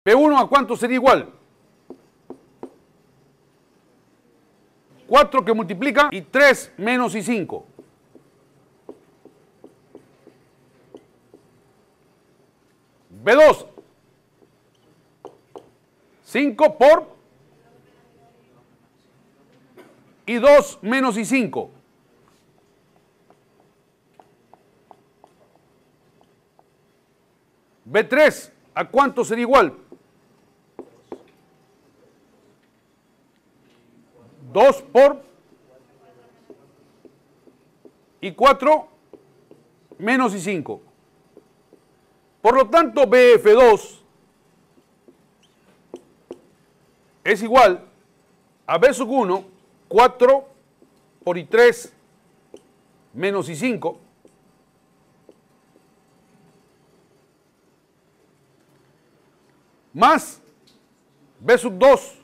P1 ¿a cuánto sería igual? 4 que multiplica y 3 menos y 5. B2. 5 por y 2 menos y 5. B3, ¿a cuánto sería igual? 2 por y 4 menos y 5. Por lo tanto, BF2 es igual a B sub 1, 4 por y 3 menos y 5, más B sub 2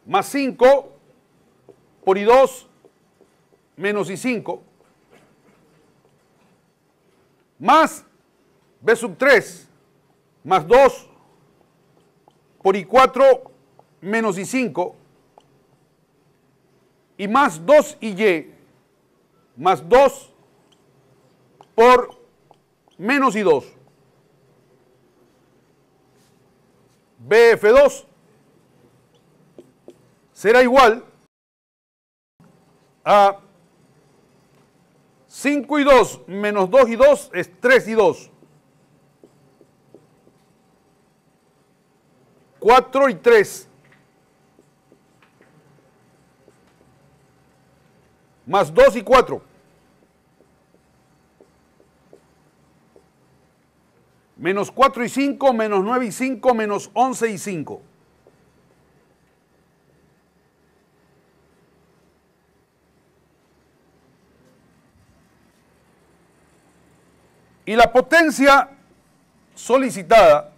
más 5 por y 2 menos y 5, más B sub 3 más 2 por y 4 menos y 5, y más 2 y más 2 por menos y 2. BF2 será igual a 5 y 2 menos 2 y 2 es 3 y 2. 4 y 3 más 2 y 4 menos 4 y 5 menos 9 y 5 menos 11 y 5. Y la potencia solicitada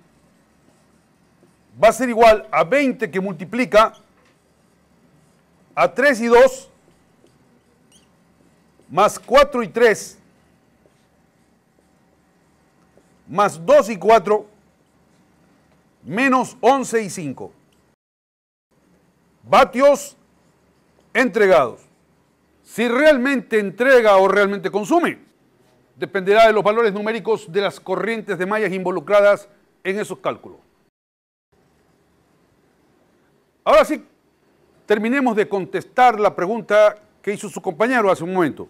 va a ser igual a 20 que multiplica a 3 y 2 más 4 y 3 más 2 y 4 menos 11 y 5. Vatios entregados. Si realmente entrega o realmente consume, dependerá de los valores numéricos de las corrientes de mallas involucradas en esos cálculos. Ahora sí, terminemos de contestar la pregunta que hizo su compañero hace un momento.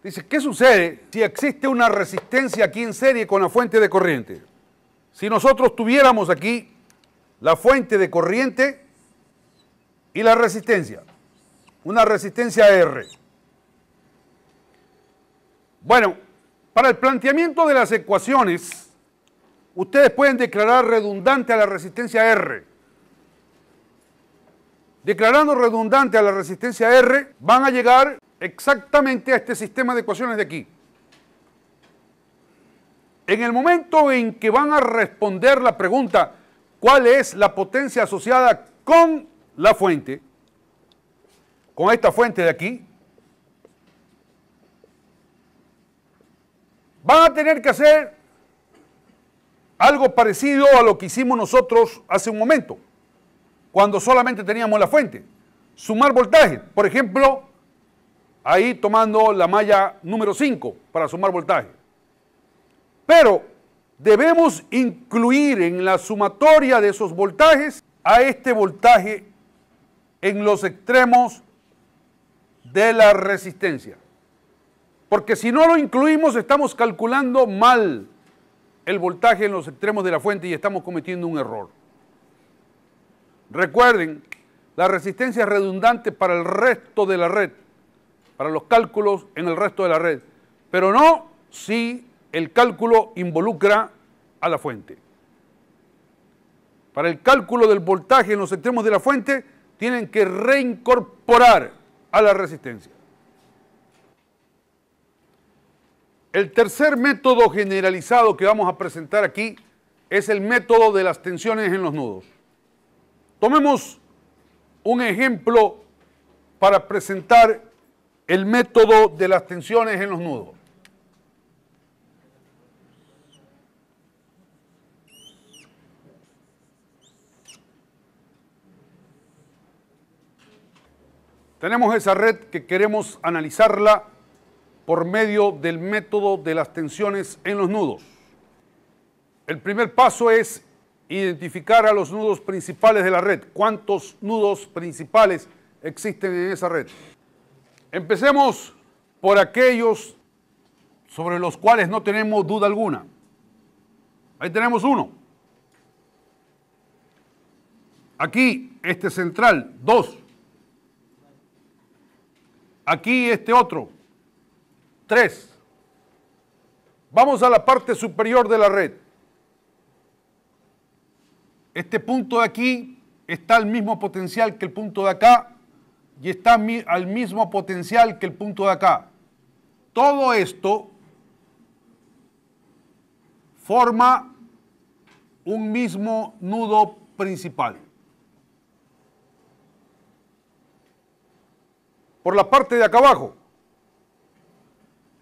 Dice, ¿qué sucede si existe una resistencia aquí en serie con la fuente de corriente? Si nosotros tuviéramos aquí la fuente de corriente y la resistencia, una resistencia R. Bueno, para el planteamiento de las ecuaciones, ustedes pueden declarar redundante a la resistencia R. Declarando redundante a la resistencia R, van a llegar exactamente a este sistema de ecuaciones de aquí. En el momento en que van a responder la pregunta, ¿cuál es la potencia asociada con la fuente? Con esta fuente de aquí. Van a tener que hacer algo parecido a lo que hicimos nosotros hace un momento, cuando solamente teníamos la fuente. Sumar voltaje. Por ejemplo, ahí tomando la malla número 5 para sumar voltaje. Pero debemos incluir en la sumatoria de esos voltajes a este voltaje en los extremos de la resistencia. Porque si no lo incluimos, estamos calculando mal el voltaje en los extremos de la fuente y estamos cometiendo un error. Recuerden, la resistencia es redundante para el resto de la red, para los cálculos en el resto de la red, pero no si el cálculo involucra a la fuente. Para el cálculo del voltaje en los extremos de la fuente, tienen que reincorporar a la resistencia. El tercer método generalizado que vamos a presentar aquí es el método de las tensiones en los nudos. Tomemos un ejemplo para presentar el método de las tensiones en los nudos. Tenemos esa red que queremos analizarla por medio del método de las tensiones en los nudos. El primer paso es identificar a los nudos principales de la red. ¿Cuántos nudos principales existen en esa red? Empecemos por aquellos sobre los cuales no tenemos duda alguna. Ahí tenemos uno. Aquí, este central, 2. Aquí, este otro, 3. Vamos a la parte superior de la red. Este punto de aquí está al mismo potencial que el punto de acá y está al mismo potencial que el punto de acá. Todo esto forma un mismo nudo principal. Por la parte de acá abajo,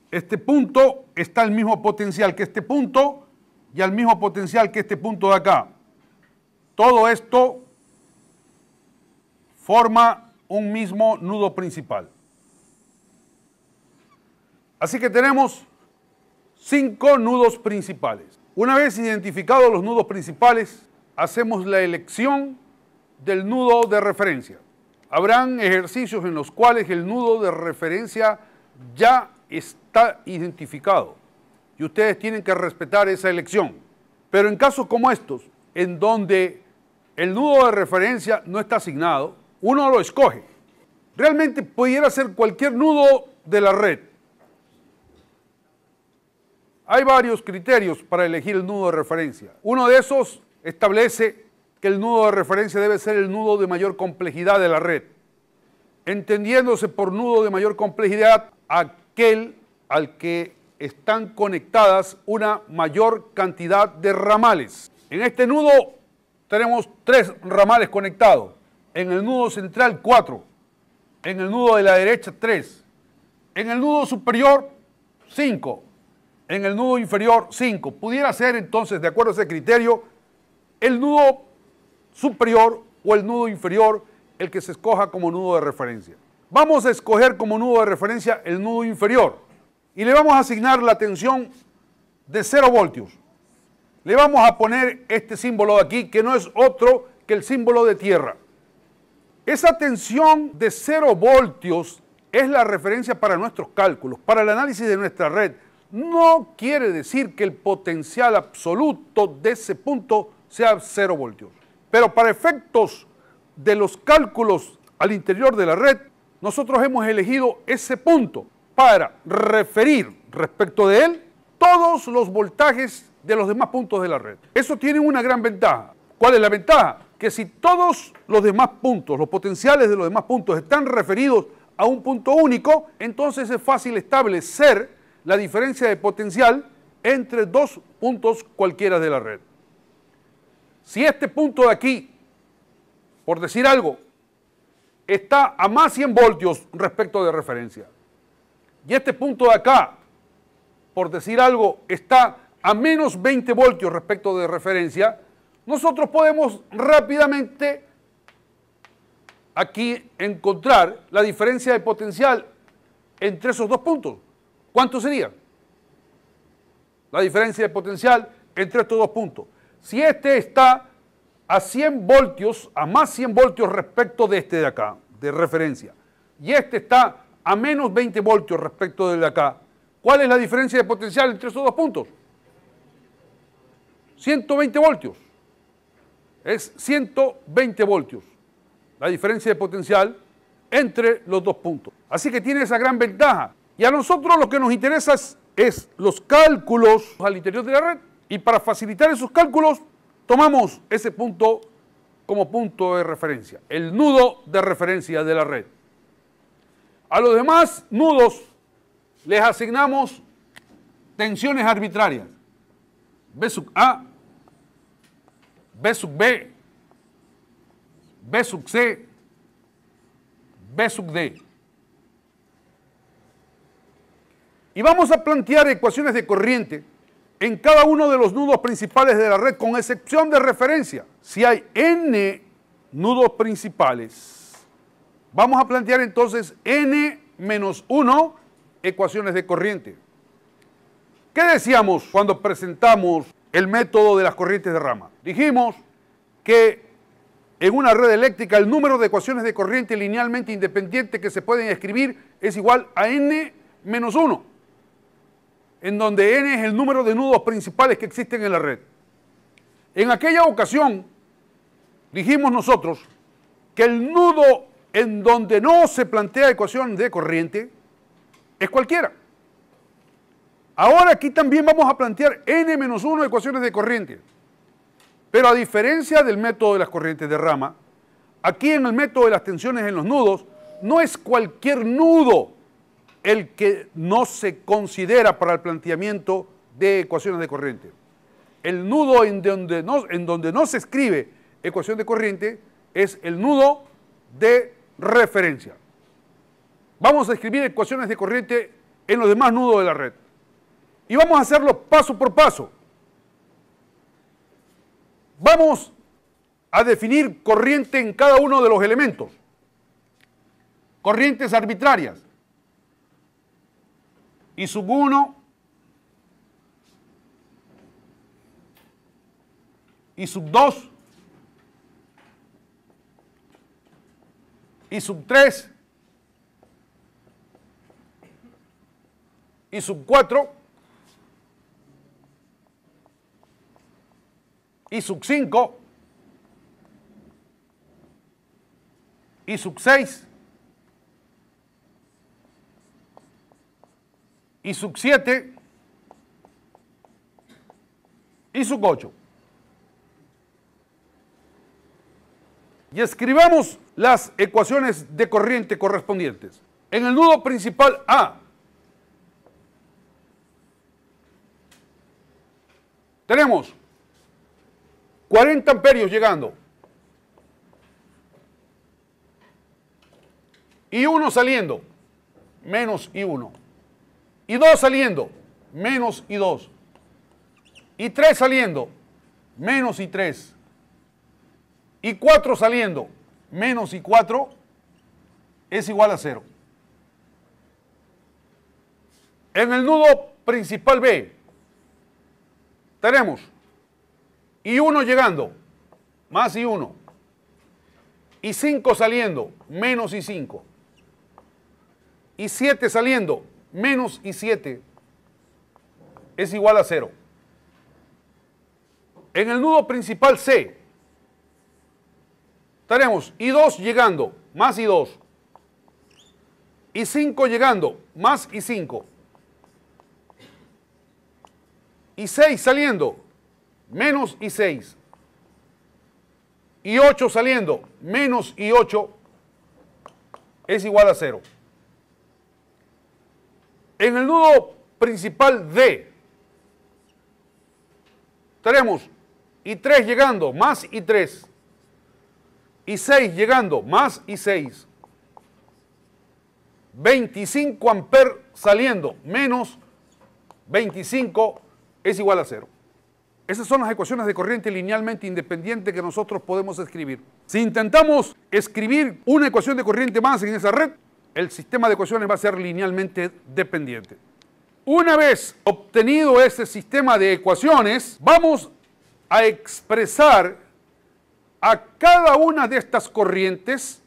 este punto está al mismo potencial que este punto y al mismo potencial que este punto de acá. Todo esto forma un mismo nudo principal. Así que tenemos 5 nudos principales. Una vez identificados los nudos principales, hacemos la elección del nudo de referencia. Habrán ejercicios en los cuales el nudo de referencia ya está identificado y ustedes tienen que respetar esa elección. Pero en casos como estos, en donde el nudo de referencia no está asignado, uno lo escoge. Realmente pudiera ser cualquier nudo de la red. Hay varios criterios para elegir el nudo de referencia. Uno de esos establece que el nudo de referencia debe ser el nudo de mayor complejidad de la red, entendiéndose por nudo de mayor complejidad aquel al que están conectadas una mayor cantidad de ramales. En este nudo tenemos 3 ramales conectados, en el nudo central 4, en el nudo de la derecha 3, en el nudo superior 5, en el nudo inferior 5. Pudiera ser entonces, de acuerdo a ese criterio, el nudo superior o el nudo inferior el que se escoja como nudo de referencia. Vamos a escoger como nudo de referencia el nudo inferior y le vamos a asignar la tensión de 0 voltios. Le vamos a poner este símbolo de aquí, que no es otro que el símbolo de tierra. Esa tensión de 0 voltios es la referencia para nuestros cálculos, para el análisis de nuestra red. No quiere decir que el potencial absoluto de ese punto sea 0 voltios. Pero para efectos de los cálculos al interior de la red, nosotros hemos elegido ese punto para referir respecto de él todos los voltajes de los demás puntos de la red. Eso tiene una gran ventaja. ¿Cuál es la ventaja? Que si todos los demás puntos, los potenciales de los demás puntos están referidos a un punto único, entonces es fácil establecer la diferencia de potencial entre 2 puntos cualquiera de la red. Si este punto de aquí, por decir algo, está a más 100 voltios respecto de referencia, y este punto de acá, por decir algo, está a menos 20 voltios respecto de referencia, nosotros podemos rápidamente aquí encontrar la diferencia de potencial entre esos 2 puntos. ¿Cuánto sería? La diferencia de potencial entre estos 2 puntos. Si este está a 100 voltios, a más 100 voltios respecto de este de acá, de referencia, y este está a menos 20 voltios respecto del de acá, ¿cuál es la diferencia de potencial entre esos 2 puntos? 120 voltios. Es 120 voltios la diferencia de potencial entre los 2 puntos. Así que tiene esa gran ventaja. Y a nosotros lo que nos interesa es los cálculos al interior de la red. Y para facilitar esos cálculos, tomamos ese punto como punto de referencia, el nudo de referencia de la red. A los demás nudos les asignamos tensiones arbitrarias. B sub A, B sub B, B sub C, B sub D. Y vamos a plantear ecuaciones de corriente en cada uno de los nudos principales de la red, con excepción de referencia. Si hay n nudos principales, Vamos a plantear entonces n-1 ecuaciones de corriente. ¿Qué decíamos cuando presentamos el método de las corrientes de rama? Dijimos que en una red eléctrica el número de ecuaciones de corriente linealmente independiente que se pueden escribir es igual a n-1, en donde n es el número de nudos principales que existen en la red. En aquella ocasión dijimos nosotros que el nudo en donde no se plantea ecuación de corriente es cualquiera. Ahora aquí también vamos a plantear n-1 ecuaciones de corriente. Pero a diferencia del método de las corrientes de rama, aquí en el método de las tensiones en los nudos, no es cualquier nudo el que no se considera para el planteamiento de ecuaciones de corriente. El nudo en donde no se escribe ecuación de corriente es el nudo de referencia. Vamos a escribir ecuaciones de corriente en los demás nudos de la red. Y vamos a hacerlo paso por paso. Vamos a definir corriente en cada uno de los elementos. Corrientes arbitrarias. I sub 1, I sub 2, I sub 3, I sub 4, I sub 5, I sub 6, I sub 7, I sub 8. Y escribamos las ecuaciones de corriente correspondientes. En el nudo principal A, tenemos 40 amperios llegando. I1 saliendo, menos I1. I2 saliendo, menos I2. I3 saliendo, menos I3. I4 saliendo, menos I4 es igual a 0. En el nudo principal B tenemos I1 llegando, más I1. I5 saliendo, menos I5. I7 saliendo, menos I7 es igual a 0. En el nudo principal C tenemos I2 llegando, más I2. I5 llegando, más I5. I6 saliendo, menos I6. I8 saliendo, menos I8 es igual a 0. En el nudo principal D tenemos I3 llegando, más I3. I6 llegando, más I6. 25 amperes saliendo, menos 25 es igual a 0. Esas son las ecuaciones de corriente linealmente independiente que nosotros podemos escribir. Si intentamos escribir una ecuación de corriente más en esa red, el sistema de ecuaciones va a ser linealmente dependiente. Una vez obtenido ese sistema de ecuaciones, vamos a expresar a cada una de estas corrientes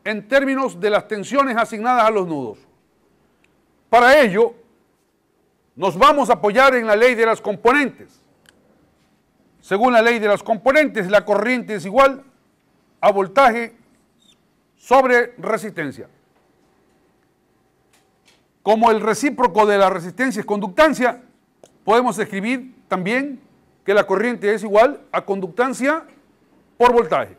en términos de las tensiones asignadas a los nudos. Para ello, nos vamos a apoyar en la ley de las componentes. Según la ley de las componentes, la corriente es igual a voltaje sobre resistencia. Como el recíproco de la resistencia es conductancia, podemos escribir también que la corriente es igual a conductancia por voltaje.